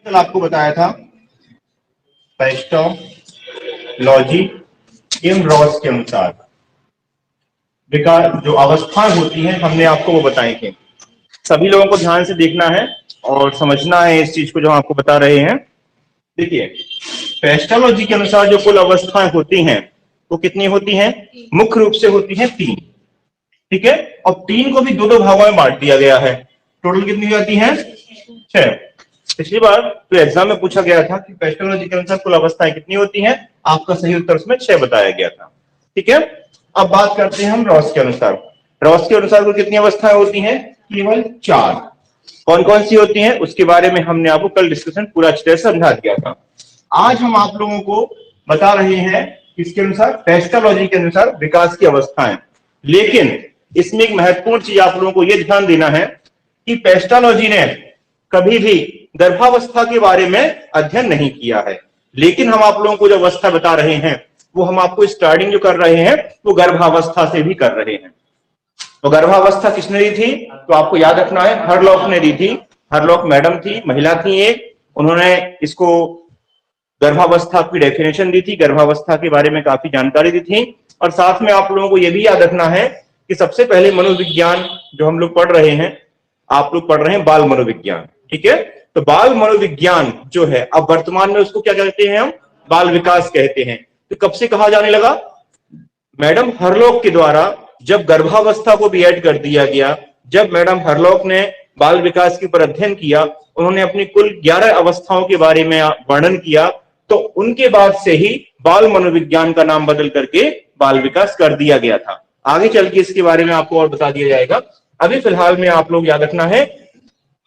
कल आपको बताया था पेस्टोलॉजी एवं रॉस के अनुसार विकार जो अवस्थाएं होती हैं हमने आपको वो बताई थी। सभी लोगों को ध्यान से देखना है और समझना है इस चीज को जो हम आपको बता रहे हैं। देखिए, पेस्टोलॉजी के अनुसार जो कुल अवस्थाएं होती हैं वो कितनी होती हैं? मुख्य रूप से होती हैं 3। ठीक है, और 3 को भी दो भागों में बांट दिया गया है। टोटल कितनी जाती है? 6। पिछली बार तो एग्जाम में पूछा गया था कि पेस्टोलॉजी के अनुसार कुल अवस्थाएं कितनी होती हैं। आपका सही उत्तर उसमें 6 बताया गया था। ठीक है, अब बात करते हैं हम रॉस के अनुसार। रॉस के अनुसार कुल कितनी अवस्थाएं होती हैं? केवल 4। कौन कौन सी होती हैं उसके बारे में हमने आपको कल डिस्कशन पूरा अच्छी तरह से समझा दिया था। आज हम आप लोगों को बता रहे हैं किसके अनुसार? पेस्टोलॉजी के अनुसार विकास की अवस्थाएं। लेकिन इसमें एक महत्वपूर्ण चीज आप लोगों को यह ध्यान देना है कि पेस्टोलॉजी ने कभी भी गर्भावस्था के बारे में अध्ययन नहीं किया है। लेकिन हम आप लोगों को जो अवस्था बता रहे हैं वो हम आपको स्टार्टिंग जो कर रहे हैं वो गर्भावस्था से भी कर रहे हैं। तो गर्भावस्था किसने दी थी? तो आपको याद रखना है, हरलॉक ने दी थी। हरलॉक मैडम थी, महिला थी एक। उन्होंने इसको गर्भावस्था की डेफिनेशन दी थी, गर्भावस्था के बारे में काफी जानकारी दी थी। और साथ में आप लोगों को यह भी याद रखना है कि सबसे पहले मनोविज्ञान जो हम लोग पढ़ रहे हैं, आप लोग पढ़ रहे हैं बाल मनोविज्ञान। ठीक है, तो बाल मनोविज्ञान जो है अब वर्तमान में उसको क्या कहते हैं? हम बाल विकास कहते हैं। तो कब से कहा जाने लगा? मैडम हरलॉक के द्वारा जब गर्भावस्था को भी ऐड कर दिया गया, जब मैडम हरलॉक ने बाल विकास के ऊपर अध्ययन किया, उन्होंने अपनी कुल 11 अवस्थाओं के बारे में वर्णन किया, तो उनके बाद से ही बाल मनोविज्ञान का नाम बदल करके बाल विकास कर दिया गया था। आगे चल के इसके बारे में आपको और बता दिया जाएगा। अभी फिलहाल में आप लोग याद रखना है,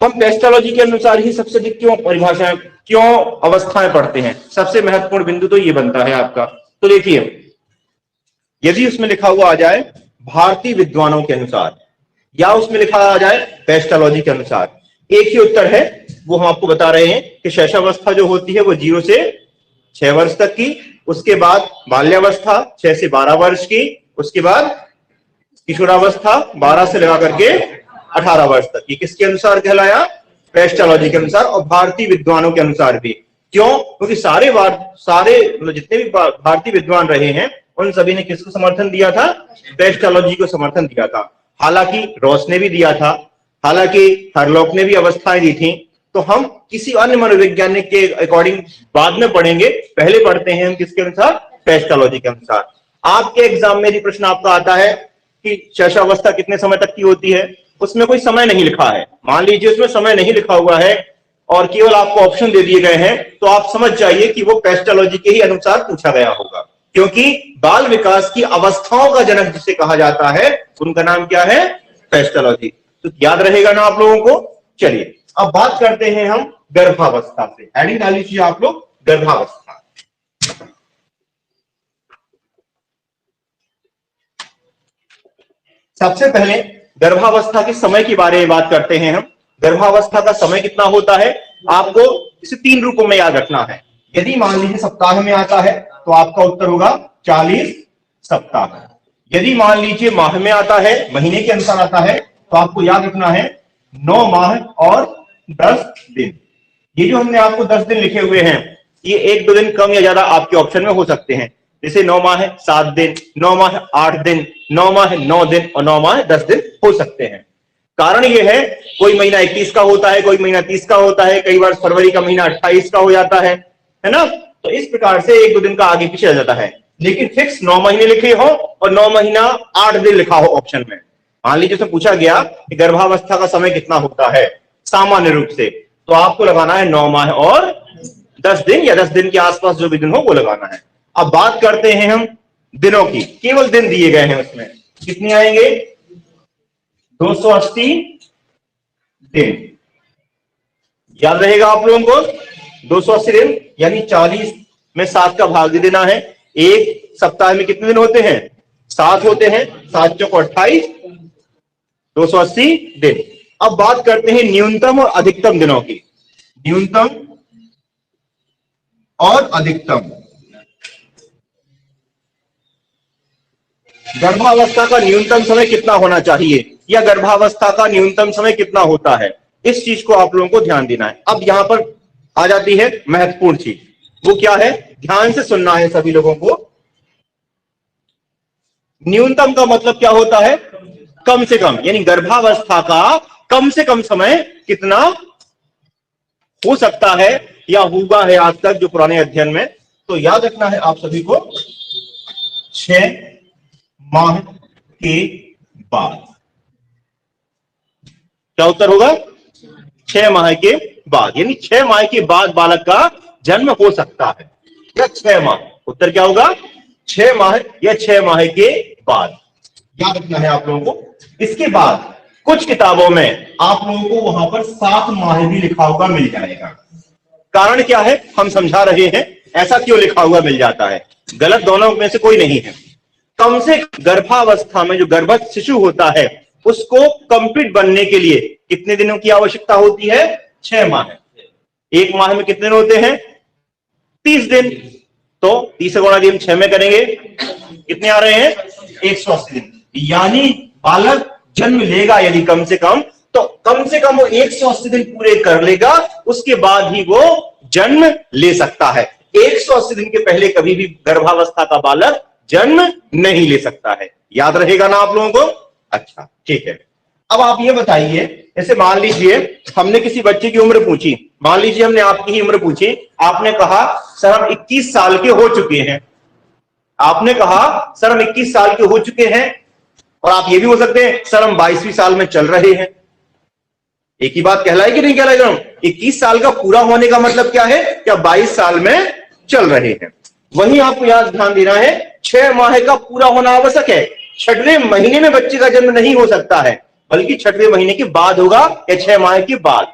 हम पेस्टोलॉजी के अनुसार ही सबसे अधिक क्यों परिभाषाएं, क्यों अवस्थाएं पढ़ते हैं। सबसे महत्वपूर्ण बिंदु तो ये बनता है आपका। तो देखिए, यदि उसमें लिखा हुआ आ जाए भारतीय विद्वानों के अनुसार या उसमें लिखा आ जाए पेस्टोलॉजी के अनुसार, एक ही उत्तर है। वो हम आपको बता रहे हैं कि शैशवावस्था जो होती है वो 0 से 6 वर्ष तक की, उसके बाद बाल्यावस्था 6 से 12 वर्ष की, उसके बाद किशोरावस्था 12 से लगा करके 18 वर्ष तक। ये किसके अनुसार कहलाया? पेस्टोलॉजी के अनुसार। और भारतीय विद्वानों के अनुसार भी। क्यों? क्योंकि सारे जितने भी भारतीय विद्वान रहे हैं उन सभी ने किसको समर्थन दिया था? पेस्टोलॉजी को समर्थन दिया था। हालांकि रॉस ने भी दिया था, हालांकि हरलॉक ने भी अवस्थाएं दी थी। तो हम किसी अन्य मनोवैज्ञानिक के अकॉर्डिंग बाद में पढ़ेंगे, पहले पढ़ते हैं हम किसके अनुसार? पेस्टोलॉजी के अनुसार। आपके एग्जाम में भी प्रश्न आपका आता है कि शैशवावस्था कितने समय तक की होती है, उसमें कोई समय नहीं लिखा है। मान लीजिए उसमें समय नहीं लिखा हुआ है और केवल आपको ऑप्शन दे दिए गए हैं, तो आप समझ जाइए कि वो पेस्टोलॉजी के ही अनुसार पूछा गया होगा। क्योंकि बाल विकास की अवस्थाओं का जनक जिसे कहा जाता है उनका नाम क्या है? पेस्टोलॉजी। तो याद रहेगा ना आप लोगों को। चलिए अब बात करते हैं हम गर्भावस्था से। हेडिंग डाल लीजिए आप लोग, गर्भावस्था। सबसे पहले गर्भावस्था के समय के बारे में बात करते हैं हम। गर्भावस्था का समय कितना होता है? आपको इसे 3 रूपों में याद रखना है। यदि मान लीजिए सप्ताह में आता है तो आपका उत्तर होगा 40 सप्ताह। यदि मान लीजिए माह में आता है, महीने के अनुसार आता है, तो आपको याद रखना है 9 माह और 10 दिन। ये जो हमने आपको 10 दिन लिखे हुए हैं, ये 1-2 दिन कम या ज्यादा आपके ऑप्शन में हो सकते हैं। जैसे 9 माह 7 दिन, 9 माह 8 दिन, 9 माह 9 दिन और 9 माह 10 दिन हो सकते हैं। कारण यह है, कोई महीना 21 का होता है, कोई महीना 30 का होता है, कई बार फरवरी का महीना 28 का हो जाता है ना। तो इस प्रकार से 1-2 दिन का आगे पीछे जाता है। लेकिन फिक्स 9 महीने लिखे हो और 9 महीना 8 दिन लिखा हो ऑप्शन में। मान लीजिए उसमें पूछा गया कि गर्भावस्था का समय कितना होता है सामान्य रूप से, तो आपको लगाना है 9 माह और 10 दिन या 10 दिन के आसपास जो भी दिन हो वो लगाना है। अब बात करते हैं हम दिनों की। केवल दिन दिए गए हैं, उसमें कितने आएंगे? 280 दिन। याद रहेगा आप लोगों को, 280 दिन यानी 40 में 7 का भाग दे देना है। एक सप्ताह में कितने दिन होते हैं? 7 होते हैं। 7 चौको 28, 280 दिन। अब बात करते हैं न्यूनतम और अधिकतम दिनों की। न्यूनतम और अधिकतम। गर्भावस्था का न्यूनतम समय कितना होना चाहिए या गर्भावस्था का न्यूनतम समय कितना होता है, इस चीज को आप लोगों को ध्यान देना है। अब यहां पर आ जाती है महत्वपूर्ण चीज। वो क्या है, ध्यान से सुनना है सभी लोगों को। न्यूनतम का मतलब क्या होता है, कम से कम, यानी गर्भावस्था का कम से कम समय कितना हो सकता है या हुआ है आज तक जो पुराने अध्ययन में। तो याद रखना है आप सभी को 6 माह के बाद। क्या उत्तर होगा, 6 माह के बाद, यानी 6 माह के बाद बालक का जन्म हो सकता है, या 6 माह। उत्तर क्या होगा, 6 माह या 6 माह के बाद। याद रखना है आप लोगों को। इसके बाद कुछ किताबों में आप लोगों को वहां पर 7 माह भी लिखा हुआ मिल जाएगा। कारण क्या है, हम समझा रहे हैं ऐसा क्यों लिखा हुआ मिल जाता है। गलत दोनों में से कोई नहीं है। कम से गर्भावस्था में जो गर्भस्थ शिशु होता है उसको कंप्लीट बनने के लिए कितने दिनों की आवश्यकता होती है, 6 माह। एक माह में कितने दिन होते हैं, 30 दिन। तो 30 से गुणा हम 6 में करेंगे, कितने आ रहे हैं, 180 दिन। यानी बालक जन्म लेगा यदि कम से कम, तो कम से कम वो 180 दिन पूरे कर लेगा, उसके बाद ही वो जन्म ले सकता है। 180 दिन के पहले कभी भी गर्भावस्था का बालक जन्म नहीं ले सकता है। याद रहेगा ना आप लोगों को। अच्छा ठीक है। अब आप ये बताइए, जैसे मान लीजिए हमने किसी बच्चे की उम्र पूछी, मान लीजिए हमने आपकी ही उम्र पूछी, आपने कहा सर हम 21 साल के हो चुके हैं। आपने कहा सर हम 21 साल के हो चुके हैं, और आप ये भी हो सकते हैं सर हम 22वीं साल में चल रहे हैं। एक ही बात कहलाए कि नहीं कहलाएगा। 21 साल का पूरा होने का मतलब क्या है, क्या 22 साल में चल रहे हैं। वहीं आपको याद ध्यान देना है 6 माह का पूरा होना आवश्यक है। 6वें महीने में बच्चे का जन्म नहीं हो सकता है, बल्कि 6वें महीने के बाद होगा या 6 माह के बाद।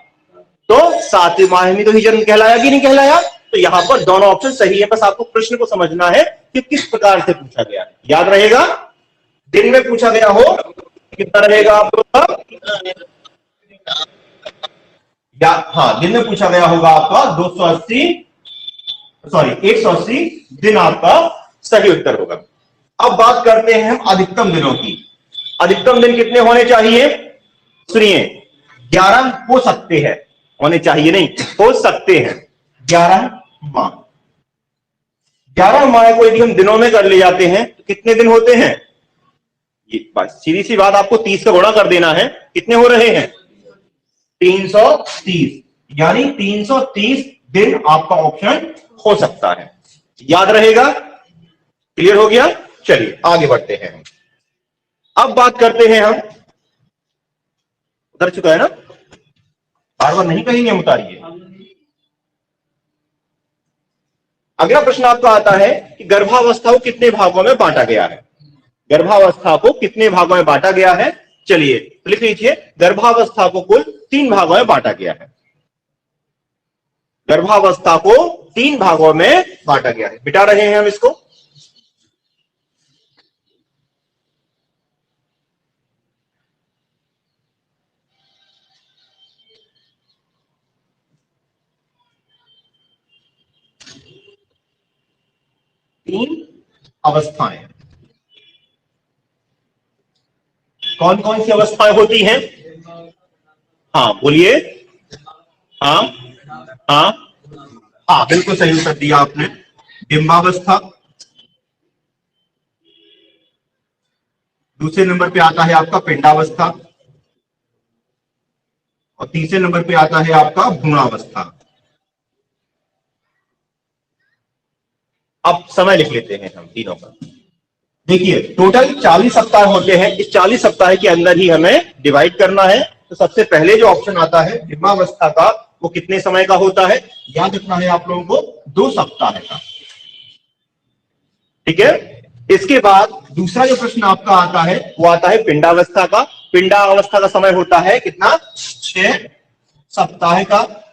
तो 7वें माह में तो ही जन्म कहलाया कि नहीं कहलाया। तो यहां पर दोनों ऑप्शन सही है, बस आपको प्रश्न को समझना है कि किस प्रकार से पूछा गया। याद रहेगा, दिन में पूछा गया हो कितना रहेगा आपका, या हाँ दिन में पूछा गया होगा आपका 180 दिन आपका सही उत्तर होगा। अब बात करते हैं हम अधिकतम दिनों की। अधिकतम दिन कितने होने चाहिए, सुनिए 11 हो सकते हैं, होने चाहिए नहीं, हो सकते हैं 11 माह। 11 माह को यदि हम दिनों में कर ले जाते हैं तो कितने दिन होते हैं, ये बस सीधी सी बात, आपको 30 का गुणा कर देना है। कितने हो रहे हैं, 330, यानी 330 दिन आपका ऑप्शन हो सकता है। याद रहेगा, क्लियर हो गया। चलिए आगे बढ़ते हैं। अब बात करते हैं हम, उतर चुका है ना, बार बार नहीं कहेंगे, हम उतारिए। अगला प्रश्न आपका आता है कि गर्भावस्था को कितने भागों में बांटा गया है। गर्भावस्था को कितने भागों में बांटा गया है, चलिए तो लिख लीजिए गर्भावस्था को कुल 3 भागों में बांटा गया है। गर्भावस्था को 3 भागों में बांटा गया है। बिटा रहे हैं हम इसको। तीन अवस्थाएं, कौन कौन सी अवस्थाएं होती हैं, हाँ बोलिए। हाँ हाँ हाँ, बिल्कुल सही उत्तर दिया आपने। डिंबावस्था, दूसरे नंबर पे आता है आपका पिंडावस्था, और तीसरे नंबर पे आता है आपका भ्रूणावस्था। अब समय लिख लेते हैं हम तीनों का। देखिए टोटल 40 सप्ताह होते हैं, इस 40 सप्ताह के अंदर ही हमें डिवाइड करना है। तो सबसे पहले जो ऑप्शन आता है डिंबावस्था का, वो कितने समय का होता है, याद रखना है आप लोगों को 2 सप्ताह का। ठीक है। इसके बाद दूसरा जो प्रश्न आपका आता है वो आता है पिंडावस्था का। पिंडावस्था का समय होता है कितना, 6 सप्ताह का।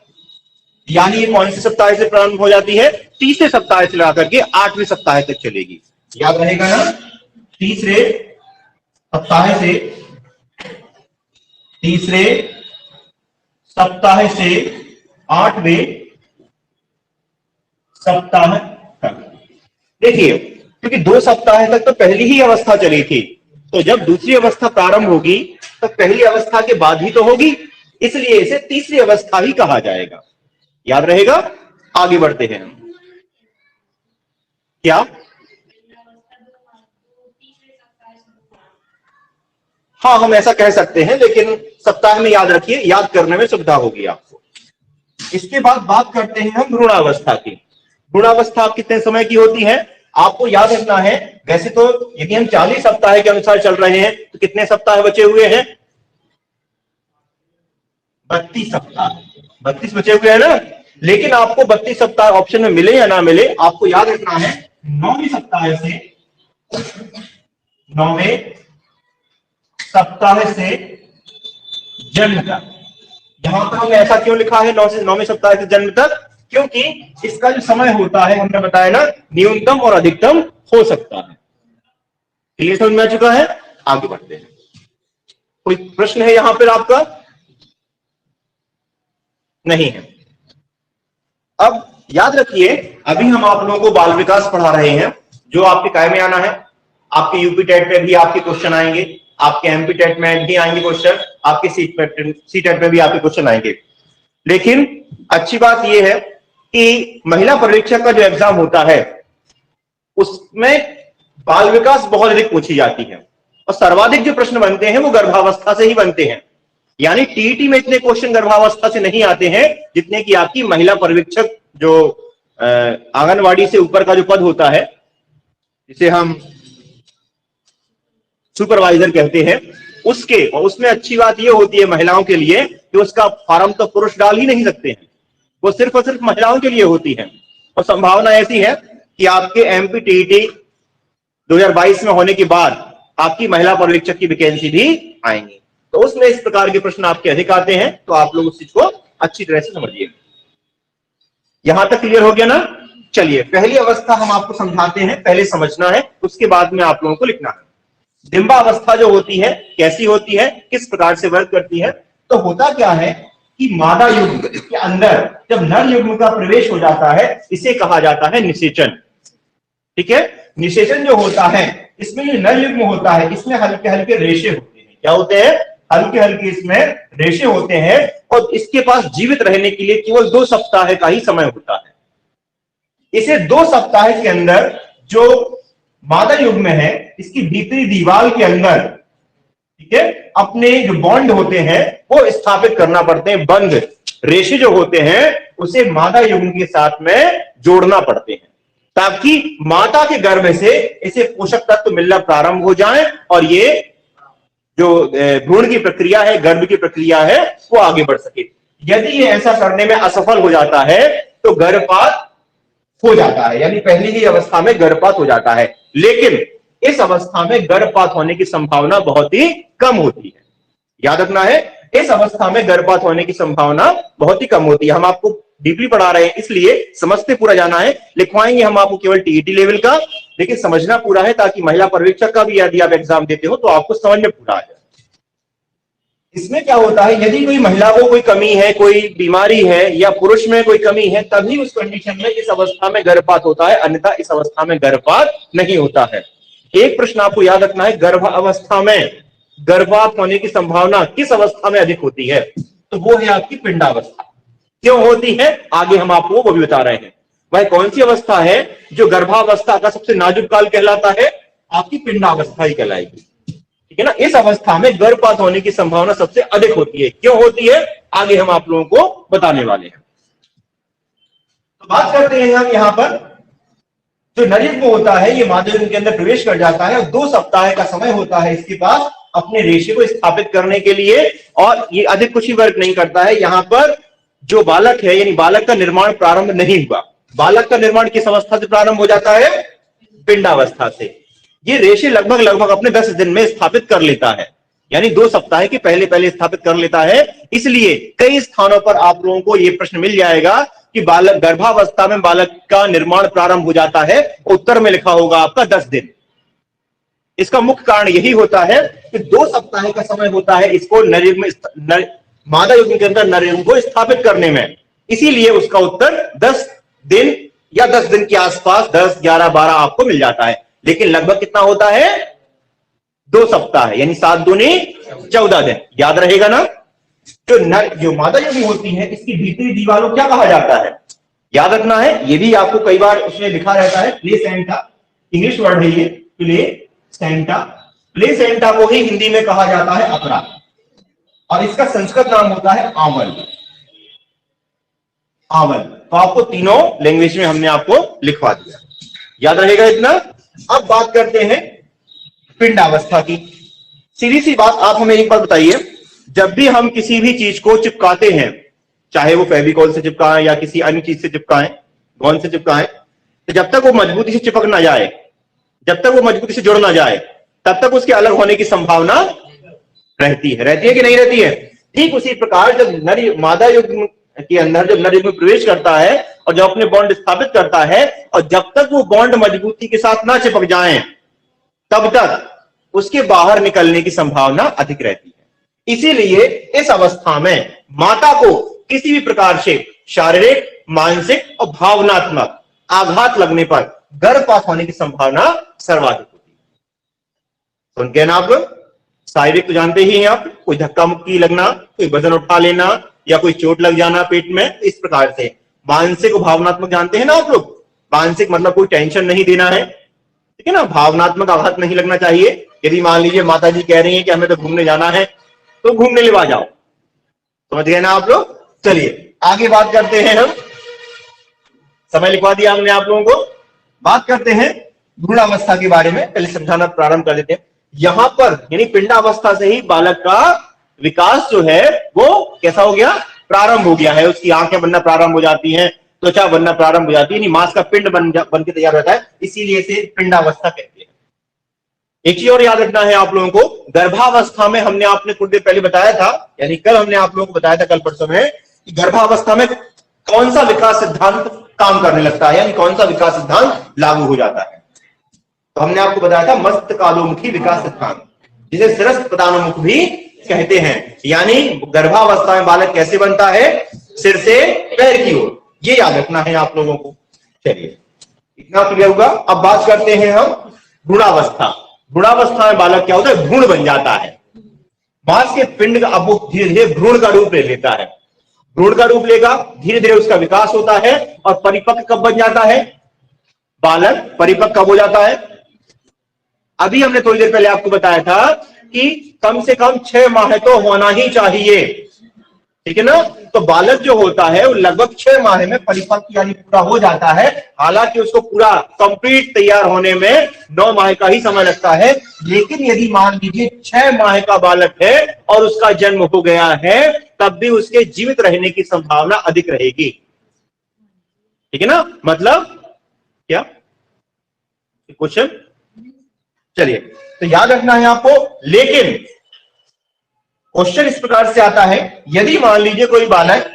यानी ये कौन से सप्ताह से प्रारंभ हो जाती है, तीसरे सप्ताह से लेकर के 8वें सप्ताह तक चलेगी। याद रहेगा ना, तीसरे सप्ताह से 8वें सप्ताह तक। देखिए क्योंकि 2 सप्ताह तक तो पहली ही अवस्था चली थी, तो जब दूसरी अवस्था प्रारंभ होगी तो पहली अवस्था के बाद ही तो होगी, इसलिए इसे तीसरी अवस्था ही कहा जाएगा। याद रहेगा? आगे बढ़ते हैं हम। क्या? हाँ, हम ऐसा कह सकते हैं, लेकिन सप्ताह में याद रखिए, याद करने में सुविधा होगी आपको। इसके बाद बात करते हैं हम भ्रूणावस्था की। भ्रूणावस्था कितने समय की होती है? आपको याद रखना है, वैसे तो यदि हम 40 सप्ताह के अनुसार चल रहे हैं तो कितने सप्ताह बचे हुए हैं? 32 सप्ताह। 32 बचे हुए हैं ना। लेकिन आपको 32 सप्ताह ऑप्शन में मिले या ना मिले, आपको याद रखना है 9वें सप्ताह से 9वें सप्ताह से जन्म तक। यहां पर हमने ऐसा क्यों लिखा है 9वें सप्ताह से जन्म तक? क्योंकि इसका जो समय होता है, हमने बताया ना, न्यूनतम और अधिकतम हो सकता है। क्लियर समझ में आ चुका है? आगे बढ़ते हैं। कोई प्रश्न है यहां पर आपका? नहीं है। अब याद रखिए, अभी हम आप लोगों को बाल विकास पढ़ा रहे हैं, जो आपके काय में आना है। आपके यूपी टेट में भी आपके क्वेश्चन आएंगे, आपके एमपी टेट में भी आएंगे क्वेश्चन, आपके सी टेट में भी आपके क्वेश्चन आएंगे। लेकिन अच्छी बात यह है कि महिला पर्यवेक्षक का जो एग्जाम होता है उसमें बाल विकास बहुत अधिक पूछी जाती है, और सर्वाधिक जो प्रश्न बनते हैं वो गर्भावस्था से ही बनते हैं। यानी टीईटी में इतने क्वेश्चन गर्भावस्था से नहीं आते हैं जितने कि आपकी महिला पर्यवेक्षक, जो आंगनवाड़ी से ऊपर का जो पद होता है, जिसे हम सुपरवाइजर कहते हैं, उसके। और उसमें अच्छी बात यह होती है महिलाओं के लिए कि उसका फॉर्म तो पुरुष डाल ही नहीं सकते हैं, वो सिर्फ और सिर्फ महिलाओं के लिए होती है। और संभावना ऐसी है कि आपके एमपी टीईटी 2022 में होने के बाद आपकी महिला पर्यवेक्षक की वैकेंसी भी आएंगी, तो उसमें इस प्रकार के प्रश्न आपके अधिक आते हैं। तो आप लोग उस चीज को अच्छी तरह से समझिए। यहां तक क्लियर हो गया ना? चलिए, पहली अवस्था हम आपको समझाते हैं, पहले समझना है, उसके बाद में आप लोगों को लिखना है। डिंबावस्था जो होती है, कैसी होती है, किस प्रकार से वर्क करती है? तो होता क्या है कि मादा युग्म के अंदर जब नर युग्म का प्रवेश हो जाता है, इसे कहा जाता है निषेचन। ठीक है? निषेचन जो होता है, इसमें जो नर युग्म होता है, इसमें हल्के हल्के रेशे होते हैं। क्या होते हैं? हल्के हल्के इसमें रेशे होते हैं, और इसके पास जीवित रहने के लिए केवल 2 सप्ताह का ही समय होता है। इसे 2 सप्ताह के अंदर जो मादा युग्म है, इसकी भीतरी दीवार के अंदर, ठीक है, अपने जो बॉन्ड होते हैं वो स्थापित करना पड़ते हैं। बंध रेशे जो होते हैं उसे मादा युग्म के साथ में जोड़ना पड़ते हैं, ताकि माता के गर्भ से इसे पोषक तत्व मिलना प्रारंभ हो जाए, और ये जो भ्रूण की प्रक्रिया है, गर्भ की प्रक्रिया है, वो आगे बढ़ सके। यदि ये ऐसा करने में असफल हो जाता है तो गर्भपात हो जाता है, यानी पहली ही अवस्था में गर्भपात हो जाता है। लेकिन इस अवस्था में गर्भपात होने की संभावना बहुत ही कम होती है। याद रखना है, इस अवस्था में गर्भपात होने की संभावना बहुत ही कम होती है। हम आपको डीपली पढ़ा रहे हैं, इसलिए समझते पूरा जाना है। लिखवाएंगे हम आपको केवल टीईटी लेवल का, लेकिन समझना पूरा है, ताकि महिला पर्यवेक्षक का भी यदि आप एग्जाम देते हो तो आपको समझ में पूरा आ जाए। इसमें क्या होता है, यदि कोई महिला को कोई कमी है, कोई बीमारी है, या पुरुष में कोई कमी है, तभी उस कंडीशन में इस अवस्था में गर्भपात होता है, अन्यथा इस अवस्था में गर्भपात नहीं होता है। एक प्रश्न आपको याद रखना है, गर्भावस्था में गर्भपात होने की संभावना किस अवस्था में अधिक होती है? तो वो है आपकी पिंडावस्था। क्यों होती है, आगे हम आपको वो भी बता रहे हैं। वह कौन सी अवस्था है जो गर्भावस्था का सबसे नाजुक काल कहलाता है? आपकी पिंडावस्था ही कहलाएगी। ठीक है ना? इस अवस्था में गर्भपात होने की संभावना सबसे अधिक होती है। क्यों होती है, आगे हम आप लोगों को बताने वाले हैं। तो बात करते हैं हम यहां पर, जो नर युग्म होता है ये मादा युग्म के अंदर प्रवेश कर जाता है, और 2 सप्ताह का समय होता है इसके पास अपने रेशे को स्थापित करने के लिए, और ये अधिक कुछ ही वर्क नहीं करता है। यहां पर जो बालक है, यानी बालक का निर्माण प्रारंभ नहीं हुआ। बालक का निर्माण किस अवस्था से प्रारंभ हो जाता है? पिंडावस्था से। ये रेशे लगभग अपने 10 दिन में स्थापित कर लेता है, यानी 2 सप्ताह के पहले स्थापित कर लेता है। इसलिए कई स्थानों पर आप लोगों को यह प्रश्न मिल जाएगा कि बालक गर्भावस्था में बालक का निर्माण प्रारंभ हो जाता है, उत्तर में लिखा होगा आपका 10 दिन। इसका मुख्य कारण यही होता है कि 2 सप्ताह का समय होता है इसको मादा युग्म के अंदर नर युग्म को स्थापित करने में। इसीलिए उसका उत्तर 10 दिन या 10 दिन के आसपास, 10, 11, 12 आपको मिल जाता है। लेकिन लगभग कितना होता है? 2 सप्ताह, यानी 7 दूनी 14 दिन। याद रहेगा ना? जो मादा योनि होती है इसकी भीतरी दीवार को क्या कहा जाता है? याद रखना है, ये भी आपको कई बार उसमें लिखा रहता है, प्लेसेंटा, इंग्लिश वर्ड है ये, प्लेसेंटा। प्लेसेंटा को ही हिंदी में कहा जाता है अपरा, और इसका संस्कृत नाम होता है आंवल। आंवल। तो आपको तीनों लैंग्वेज में हमने आपको लिखवा दिया, याद रहेगा इतना। अब बात करते हैं पिंडावस्था की। सीधी सी बात, आप हमें एक बात बताइए, जब भी हम किसी भी चीज को चिपकाते हैं, चाहे वो फेविकॉल से चिपकाएं या किसी अन्य चीज से चिपकाएं, गोंद से चिपकाएं, तो जब तक वो मजबूती से चिपक ना जाए, जब तक वो मजबूती से जुड़ ना जाए, तब तक उसके अलग होने की संभावना रहती है कि नहीं रहती है? ठीक उसी प्रकार जब नर मादा युग्म के अंदर जब नर युग्म प्रवेश करता है और जब अपने बॉन्ड स्थापित करता है, और जब तक वो बॉन्ड मजबूती के साथ ना चिपक जाएं, तब तक उसके बाहर निकलने की संभावना अधिक रहती है। इसीलिए इस अवस्था में माता को किसी भी प्रकार से शारीरिक, मानसिक और भावनात्मक आघात लगने पर गर्भपात होने की संभावना सर्वाधिक होती है। सुन के ना आप लोग, शारीरिक तो जानते ही हैं आप, कोई धक्का मुक्की लगना, कोई वजन उठा लेना या कोई चोट लग जाना पेट में, इस प्रकार से। मानसिक और भावनात्मक जानते हैं ना आप लोग, मानसिक मतलब कोई टेंशन नहीं देना है, ठीक है ना, भावनात्मक आघात नहीं लगना चाहिए। यदि मान लीजिए माता जी कह रही हैं कि हमें तो घूमने जाना है, तो घूमने ले जाओ, समझ गए ना आप लोग। चलिए आगे बात करते हैं, हम समय लिखवा दिया हमने आप लोगों को। बात करते हैं भ्रूणावस्था के बारे में, पहले समझाना प्रारंभ कर देते हैं। यहां पर यानी पिंडावस्था से ही बालक का विकास जो है वो कैसा हो गया? प्रारंभ हो गया है। उसकी आंखें बनना प्रारंभ हो जाती हैं, त्वचा बनना प्रारंभ हो जाती है, यानी मांस का पिंड बन के तैयार रहता है, इसीलिए इसे पिंडावस्था कहते हैं। एक चीज और याद रखना है आप लोगों को, गर्भावस्था में हमने आपने कुछ देर पहले बताया था, यानी कल हमने आप लोगों को बताया था, कल परसों में, कि गर्भावस्था में कौन सा विकास सिद्धांत काम करने लगता है, यानी कौन सा विकास सिद्धांत लागू हो जाता है। तो हमने आपको बताया था मस्तकालोमुखी विकास सिद्धांत, जिसे शिरस्त्र प्रदानोन्मुख भी कहते हैं। यानी गर्भावस्था में बालक कैसे बनता है? सिर से पैर की ओर, ये याद रखना है आप लोगों को। चलिए इतना क्लियर होगा। अब बात करते हैं हम भ्रूणावस्था। भ्रूणावस्था में बालक क्या होता है? भ्रूण बन जाता है। मांस के पिंड का अब वो धीरे धीरे भ्रूण का रूप ले लेता है, भ्रूण का रूप लेगा, धीरे धीरे उसका विकास होता है, और परिपक्व कब बन जाता है? बालक परिपक्व कब हो जाता है? अभी हमने थोड़ी देर पहले आपको बताया था कि कम से कम 6 माह तो होना ही चाहिए, ठीक है ना। तो बालक जो होता है वो लगभग 6 माह में परिपक्व यानी पूरा हो जाता है। हालांकि उसको पूरा कंप्लीट तैयार होने में 9 माह का ही समय लगता है, लेकिन यदि मान लीजिए 6 माह का बालक है और उसका जन्म हो गया है, तब भी उसके जीवित रहने की संभावना अधिक रहेगी, ठीक है ना। मतलब क्या क्वेश्चन? चलिए तो याद रखना है आपको। लेकिन क्वेश्चन इस प्रकार से आता है, यदि मान लीजिए कोई बालक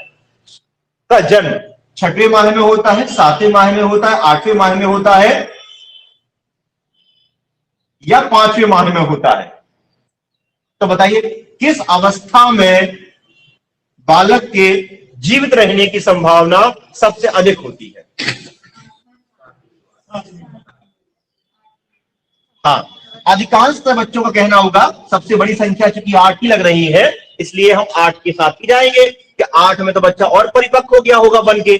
का जन्म 6वें माह में होता है, 7वें माह में होता है, 8वें माह में होता है, या 5वें माह में होता है, तो बताइए किस अवस्था में बालक के जीवित रहने की संभावना सबसे अधिक होती है? हाँ, अधिकांशतः बच्चों का कहना होगा, सबसे बड़ी संख्या चूंकि 8 की लग रही है, इसलिए हम 8 के साथ ही जाएंगे कि 8 में तो बच्चा और परिपक्व हो गया होगा, बन के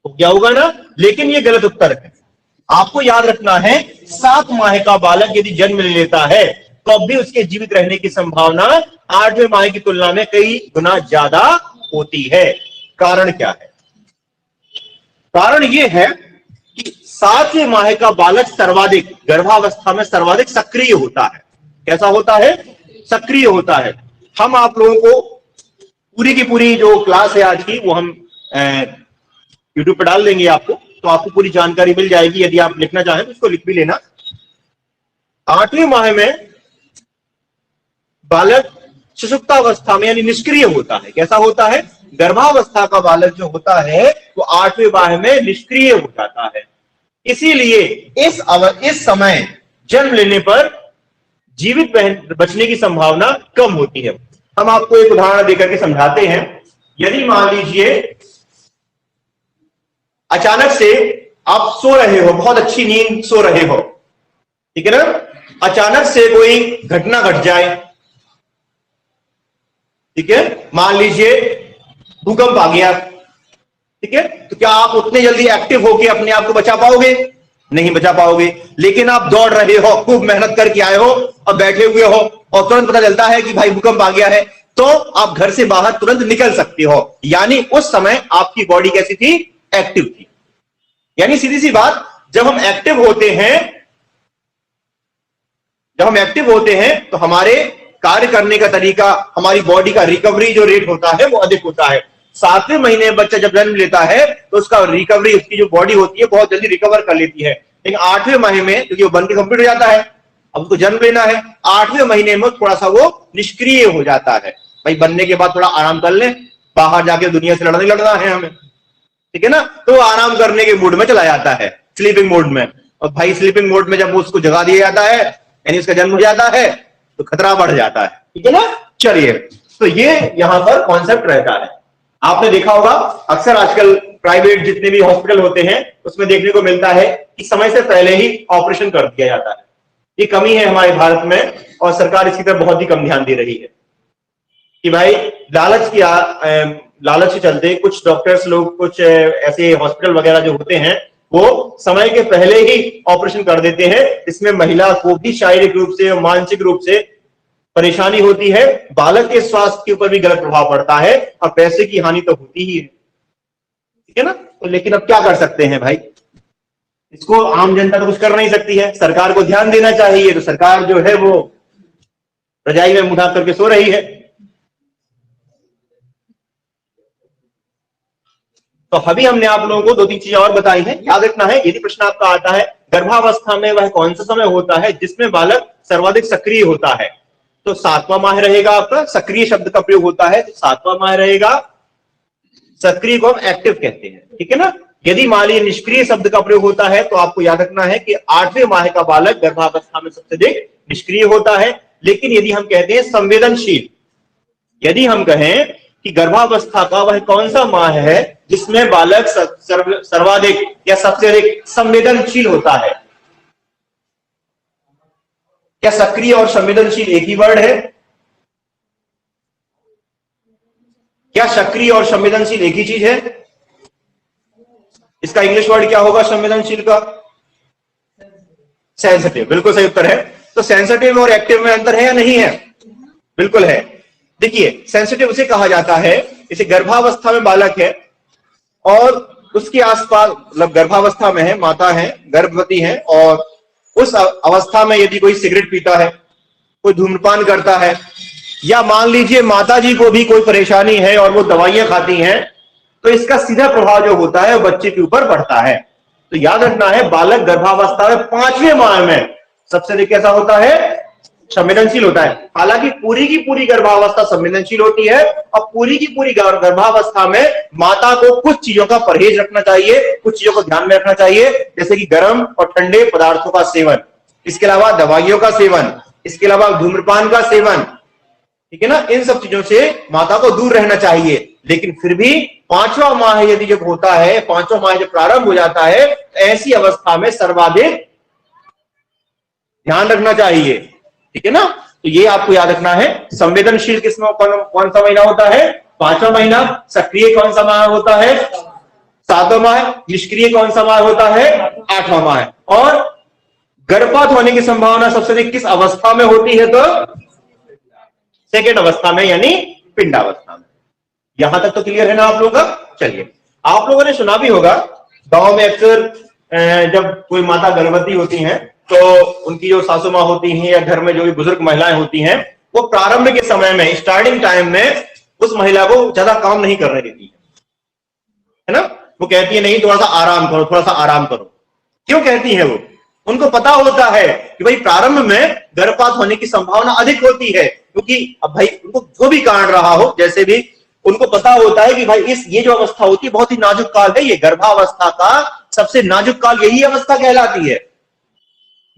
हो गया होगा ना। लेकिन ये गलत उत्तर है। आपको याद रखना है 7 माह का बालक यदि जन्म ले लेता है तो अब भी उसके जीवित रहने की संभावना 8वें माह की तुलना में कई गुना ज्यादा होती है। कारण क्या है? कारण यह है कि 7वें माह का बालक सर्वाधिक गर्भावस्था में सर्वाधिक सक्रिय होता है। कैसा होता है? सक्रिय होता है। हम आप लोगों को पूरी की पूरी जो क्लास है आज की वो हम यूट्यूब पर डाल देंगे आपको, तो आपको पूरी जानकारी मिल जाएगी। यदि आप लिखना चाहें तो उसको लिख भी लेना। 8वें माह में बालक सुषुप्तावस्था में यानी निष्क्रिय होता है। कैसा होता है? गर्भावस्था का बालक जो होता है वो 8वें माह में निष्क्रिय हो जाता है। इसीलिए इस समय जन्म लेने पर जीवित बचने की संभावना कम होती है। हम आपको एक उदाहरण देकर के समझाते हैं। यदि मान लीजिए अचानक से आप सो रहे हो, बहुत अच्छी नींद सो रहे हो, ठीक है ना, अचानक से कोई घटना घट जाए, ठीक है, मान लीजिए भूकंप आ गया, ठीक है, तो क्या आप उतने जल्दी एक्टिव होके अपने आप को बचा पाओगे? नहीं बचा पाओगे। लेकिन आप दौड़ रहे हो, खूब मेहनत करके आए हो और बैठे हुए हो और तुरंत पता चलता है कि भाई भूकंप आ गया है, तो आप घर से बाहर तुरंत निकल सकते हो। यानी उस समय आपकी बॉडी कैसी थी? एक्टिव थी। यानी सीधी सी बात, जब हम एक्टिव होते हैं तो हमारे कार्य करने का तरीका, हमारी बॉडी का रिकवरी जो रेट होता है वो अधिक होता है। 7वें महीने में बच्चा जब जन्म लेता है तो उसका रिकवरी, उसकी जो बॉडी होती है बहुत जल्दी रिकवर कर लेती है। लेकिन 8वें महीने में, क्योंकि वो बन के कंप्लीट हो जाता है, अब उसको जन्म लेना है, 8वें महीने में थोड़ा सा वो निष्क्रिय हो जाता है। भाई बनने के बाद थोड़ा आराम कर ले, बाहर जाके दुनिया से लड़ना है हमें, ठीक है ना, तो आराम करने के मूड में चला जाता है, स्लीपिंग मोड में। और भाई स्लीपिंग मोड में जब उसको जगा दिया जाता है, यानी उसका जन्म हो जाता है, तो खतरा बढ़ जाता है, ठीक है ना। चलिए, तो ये यहां पर कॉन्सेप्ट रहता है। आपने देखा होगा अक्सर आजकल प्राइवेट जितने भी हॉस्पिटल होते हैं उसमें देखने को मिलता है कि समय से पहले ही ऑपरेशन कर दिया जाता है। ये कमी है हमारे भारत में और सरकार इसकी तरफ बहुत ही कम ध्यान दे रही है कि भाई लालच के चलते कुछ डॉक्टर्स लोग, कुछ ऐसे हॉस्पिटल वगैरह जो होते हैं वो समय के पहले ही ऑपरेशन कर देते हैं। इसमें महिला को भी शारीरिक रूप से और मानसिक रूप से परेशानी होती है, बालक के स्वास्थ्य के ऊपर भी गलत प्रभाव पड़ता है और पैसे की हानि तो होती ही है, ठीक है ना। तो लेकिन अब क्या कर सकते हैं भाई, इसको आम जनता तो कुछ कर नहीं सकती है, सरकार को ध्यान देना चाहिए। तो सरकार जो है वो रजाई में मुंह ढाक करके सो रही है। तो अभी हमने आप लोगों को 2-3 चीजें और बताई हैं, याद रखना है। यदि प्रश्न आपका आता है गर्भावस्था में वह कौन सा समय होता है जिसमें बालक सर्वाधिक सक्रिय होता है, तो 7वां माह रहेगा आपका। सक्रिय शब्द का प्रयोग होता है तो 7वां माह रहेगा। सक्रिय को हम एक्टिव कहते हैं, ठीक है ना। यदि मान लीजिए निष्क्रिय शब्द का प्रयोग होता है तो आपको याद रखना है कि 8वें माह का बालक गर्भावस्था में सबसे अधिक निष्क्रिय होता है। लेकिन यदि हम कहते हैं संवेदनशील, यदि हम कहें कि गर्भावस्था का वह कौन सा माह है जिसमें बालक सर्वाधिक या सबसे अधिक संवेदनशील होता है, क्या सक्रिय और संवेदनशील एक ही वर्ड है? क्या सक्रिय और संवेदनशील एक ही चीज है? इसका इंग्लिश वर्ड क्या होगा संवेदनशील का? सेंसिटिव। बिल्कुल सही उत्तर है। तो सेंसिटिव और एक्टिव में अंतर है या नहीं है? बिल्कुल है। देखिए, सेंसिटिव उसे कहा जाता है, इसे गर्भावस्था में बालक है और उसके आसपास, मतलब गर्भावस्था में है, माता है, गर्भवती है, और उस अवस्था में यदि कोई सिगरेट पीता है, कोई धूम्रपान करता है, या मान लीजिए माता जी को भी कोई परेशानी है और वो दवाइयां खाती हैं, तो इसका सीधा प्रभाव जो होता है वो बच्चे के ऊपर पड़ता है। तो याद रखना है, बालक गर्भावस्था में 5वें माह में सबसे अधिक कैसा होता है? संवेदनशील होता है। हालांकि पूरी की पूरी गर्भावस्था संवेदनशील होती है और पूरी की पूरी गर्भावस्था में माता को कुछ चीजों का परहेज रखना चाहिए, कुछ चीजों को ध्यान में रखना चाहिए, जैसे कि गर्म और ठंडे पदार्थों का सेवन, इसके अलावा दवाइयों का सेवन, इसके अलावा धूम्रपान का सेवन, ठीक है ना। इन सब चीजों से माता को दूर रहना चाहिए। लेकिन फिर भी 5वां माह यदि जब होता है, 5वां माह जब प्रारंभ हो जाता है, ऐसी अवस्था में सर्वाधिक ध्यान रखना चाहिए, ठीक है ना। तो ये आपको याद रखना है। संवेदनशील किसमें कौन सा महीना होता है? 5वां महीना। सक्रिय कौन सा माह होता है? 7वां माह। निष्क्रिय कौन सा माह होता है? 8वां माह। और गर्भपात होने की संभावना सबसे अधिक किस अवस्था में होती है? तो सेकेंड अवस्था में, यानी पिंडावस्था में। यहां तक तो क्लियर है ना आप लोगों का? चलिए, आप लोगों ने सुना भी होगा गांव में अक्सर जब कोई माता गर्भवती होती हैं तो उनकी जो सासू माँ होती हैं या घर में जो भी बुजुर्ग महिलाएं होती हैं, वो प्रारंभ के समय में, स्टार्टिंग टाइम में उस महिला को ज्यादा काम नहीं करने देती है ना। वो कहती है नहीं, थोड़ा सा आराम करो, थोड़ा सा आराम करो। क्यों कहती है वो? उनको पता होता है कि भाई प्रारंभ में गर्भपात होने की संभावना अधिक होती है, क्योंकि अब भाई उनको जो भी कारण रहा हो, जैसे भी, उनको पता होता है कि भाई ये जो अवस्था होती है बहुत ही नाजुक काल है, ये गर्भावस्था का सबसे नाजुक काल यही अवस्था कहलाती है।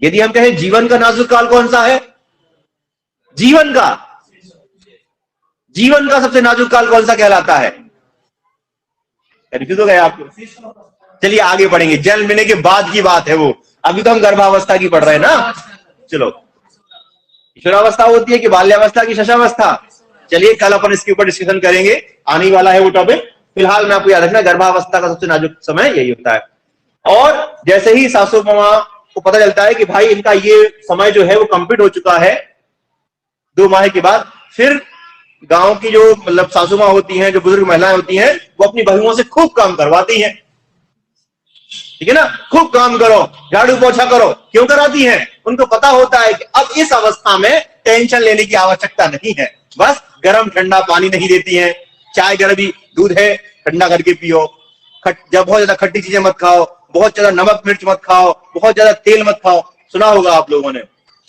यदि हम कहें जीवन का नाजुक काल कौन सा है? जीवन का सबसे नाजुक काल कौन सा कहलाता है? कंफ्यूज हो गए आपको? चलिए आगे बढ़ेंगे, जन्म लेने के बाद की बात है वो, अभी तो हम गर्भावस्था की पढ़ रहे हैं ना। चलो, किशोरावस्था होती है कि बाल्यावस्था की शशावस्था? चलिए कल अपन इसके ऊपर डिस्कशन करेंगे, आने वाला है वो टॉपिक। फिलहाल मैं आपको याद रखना, गर्भावस्था का सबसे नाजुक समय यही होता है। और जैसे ही सासू मामा को पता चलता है कि भाई इनका ये समय जो है वो कंप्लीट हो चुका है 2 माह के बाद, फिर गांव की जो मतलब सासू माँ होती हैं, जो बुजुर्ग महिलाएं होती हैं, वो अपनी बहुओं से खूब काम करवाती हैं। ठीक है ना, खूब काम करो, झाड़ू पोछा करो। क्यों कराती हैं? उनको पता होता है कि अब इस अवस्था में टेंशन लेने की आवश्यकता नहीं है। बस गर्म ठंडा पानी नहीं देती हैं, चाय गर्म दूध है ठंडा करके पियो, जब बहुत ज्यादा खट्टी चीजें मत खाओ, बहुत ज्यादा नमक मिर्च मत खाओ, बहुत ज्यादा तेल मत खाओ। सुना होगा आप लोगों ने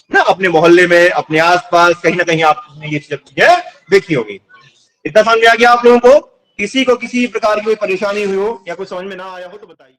ना, अपने मोहल्ले में, अपने आसपास कहीं ना कहीं आपने ये चीजें देखी होगी। इतना समझ में आ गया आप लोगों को? किसी को किसी प्रकार की कोई परेशानी हुई हो या कुछ समझ में ना आया हो तो बताइए।